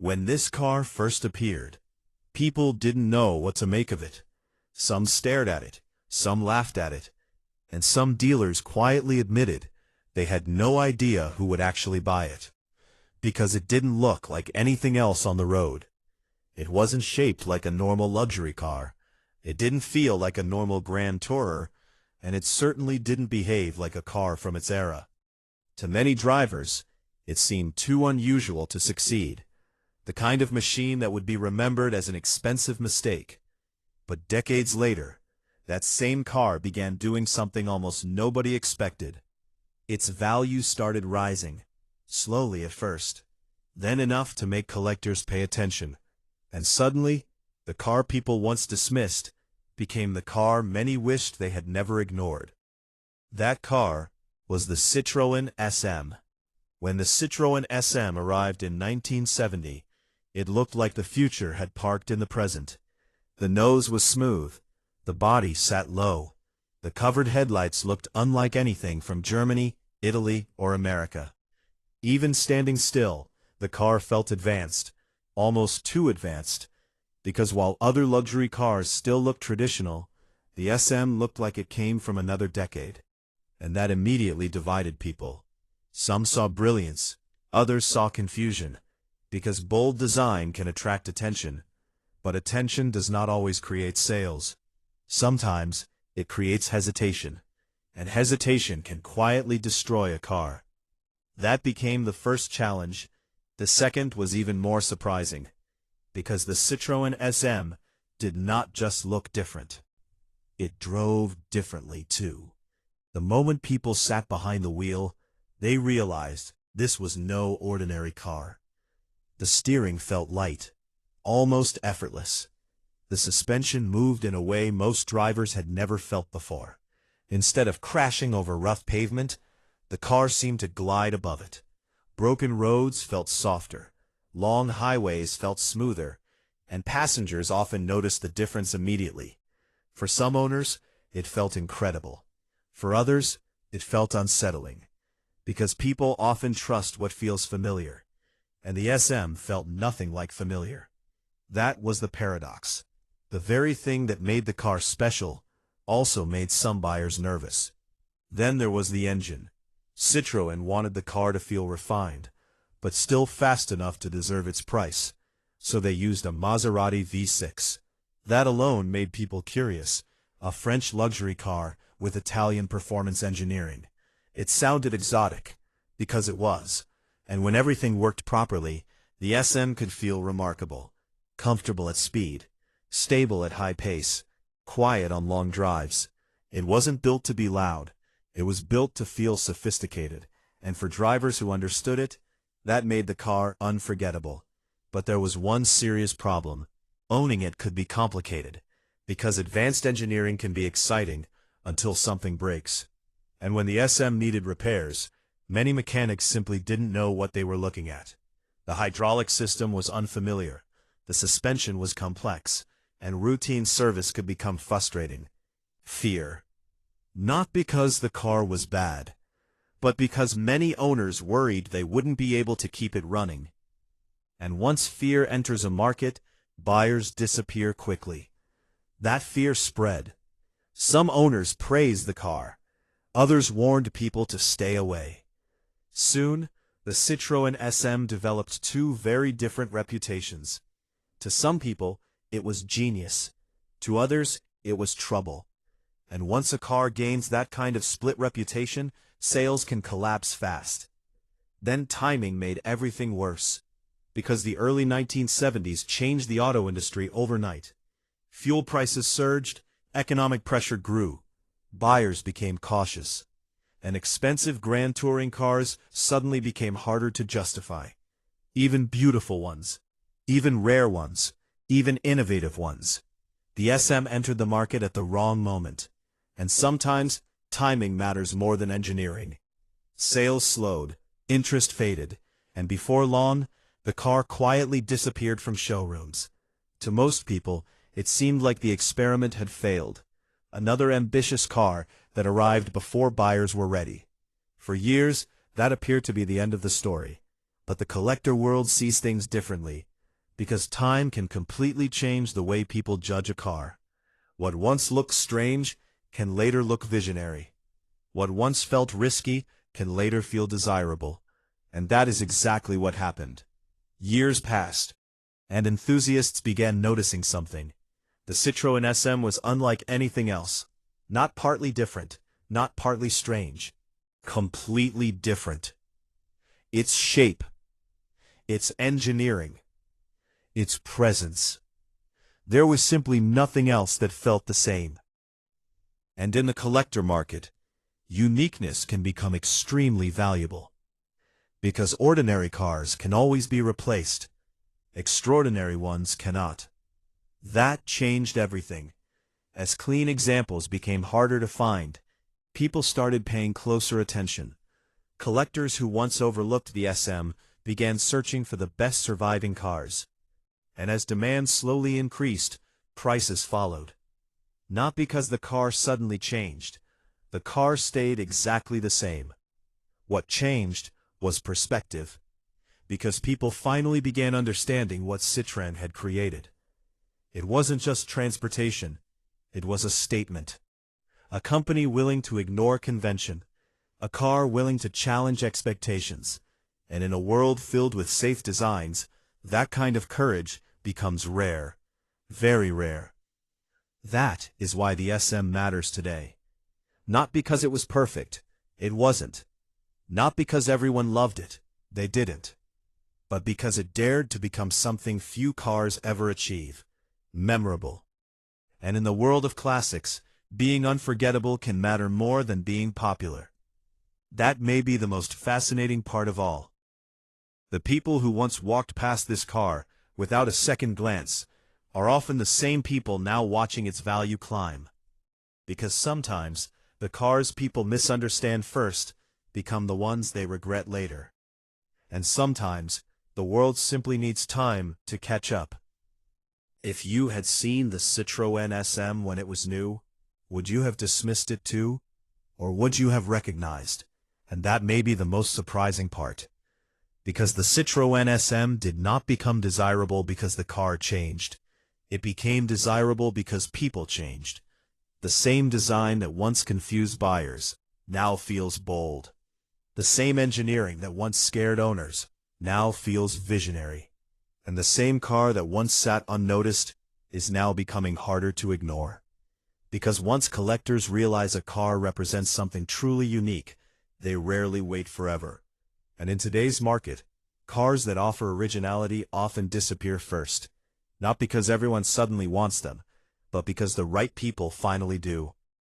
When this car first appeared, people didn't know what to make of it. Some stared at it, some laughed at it, and some dealers quietly admitted they had no idea who would actually buy it. Because it didn't look like anything else on the road. It wasn't shaped like a normal luxury car. It didn't feel like a normal Grand Tourer, and it certainly didn't behave like a car from its era. To many drivers, it seemed too unusual to succeed, the kind of machine that would be remembered as an expensive mistake. But decades later, that same car began doing something almost nobody expected. Its value started rising, slowly at first, then enough to make collectors pay attention. And suddenly, the car people once dismissed became the car many wished they had never ignored. That car was the Citroën SM. When the Citroën SM arrived in 1970, it looked like the future had parked in the present. The nose was smooth, the body sat low, the covered headlights looked unlike anything from Germany, Italy, or America. Even standing still, the car felt advanced, almost too advanced, because while other luxury cars still looked traditional, the SM looked like it came from another decade. And that immediately divided people. Some saw brilliance, others saw confusion, because bold design can attract attention, but attention does not always create sales. Sometimes, it creates hesitation, and hesitation can quietly destroy a car. That became the first challenge. The second was even more surprising, because the Citroën SM did not just look different. It drove differently, too. The moment people sat behind the wheel, they realized this was no ordinary car. The steering felt light, almost effortless. The suspension moved in a way most drivers had never felt before. Instead of crashing over rough pavement, the car seemed to glide above it. Broken roads felt softer, long highways felt smoother, and passengers often noticed the difference immediately. For some owners, it felt incredible. For others, it felt unsettling, because people often trust what feels familiar, and the SM felt nothing like familiar. That was the paradox. The very thing that made the car special also made some buyers nervous. Then there was the engine. Citroën wanted the car to feel refined, but still fast enough to deserve its price, so they used a Maserati V6. That alone made people curious, a French luxury car with Italian performance engineering. It sounded exotic, because it was, and when everything worked properly, the SM could feel remarkable, comfortable at speed, stable at high pace, quiet on long drives. It wasn't built to be loud. It was built to feel sophisticated, and for drivers who understood it, that made the car unforgettable. But there was one serious problem. Owning it could be complicated, because advanced engineering can be exciting until something breaks. And when the SM needed repairs, many mechanics simply didn't know what they were looking at. The hydraulic system was unfamiliar, the suspension was complex, and routine service could become frustrating. Fear. Not because the car was bad, but because many owners worried they wouldn't be able to keep it running. And once fear enters a market, buyers disappear quickly. That fear spread. Some owners praised the car. Others warned people to stay away. Soon, the Citroën SM developed two very different reputations. To some people, it was genius. To others, it was trouble. And once a car gains that kind of split reputation, sales can collapse fast. Then timing made everything worse, because the early 1970s changed the auto industry overnight. Fuel prices surged, economic pressure grew, buyers became cautious, and expensive grand touring cars suddenly became harder to justify. Even beautiful ones, even rare ones, even innovative ones. The SM entered the market at the wrong moment. And sometimes, timing matters more than engineering. Sales slowed, interest faded, and before long, the car quietly disappeared from showrooms. To most people, it seemed like the experiment had failed. Another ambitious car that arrived before buyers were ready. For years, that appeared to be the end of the story. But the collector world sees things differently. Because time can completely change the way people judge a car. What once looked strange can later look visionary. What once felt risky can later feel desirable. And that is exactly what happened. Years passed, and enthusiasts began noticing something. The Citroën SM was unlike anything else. Not partly different, not partly strange. Completely different. Its shape, its engineering, its presence. There was simply nothing else that felt the same. And in the collector market, uniqueness can become extremely valuable. Because ordinary cars can always be replaced, extraordinary ones cannot. That changed everything. As clean examples became harder to find, people started paying closer attention. Collectors who once overlooked the SM began searching for the best surviving cars. And as demand slowly increased, prices followed. Not because the car suddenly changed. The car stayed exactly the same. What changed was perspective. Because people finally began understanding what Citroën had created. It wasn't just transportation. It was a statement. A company willing to ignore convention. A car willing to challenge expectations. And in a world filled with safe designs, that kind of courage becomes rare. Very rare. That is why the SM matters today. Not because it was perfect. It wasn't. Not because everyone loved it. They didn't. But because it dared to become something few cars ever achieve. Memorable. And in the world of classics, being unforgettable can matter more than being popular. That may be the most fascinating part of all. The people who once walked past this car, without a second glance, are often the same people now watching its value climb. Because sometimes, the cars people misunderstand first become the ones they regret later. And sometimes, the world simply needs time to catch up. If you had seen the Citroën SM when it was new, would you have dismissed it too? Or would you have recognized? And that may be the most surprising part. Because the Citroën SM did not become desirable because the car changed. It became desirable because people changed. The same design that once confused buyers now feels bold. The same engineering that once scared owners now feels visionary. And the same car that once sat unnoticed is now becoming harder to ignore. Because once collectors realize a car represents something truly unique, they rarely wait forever. And in today's market, cars that offer originality often disappear first. Not because everyone suddenly wants them, but because the right people finally do.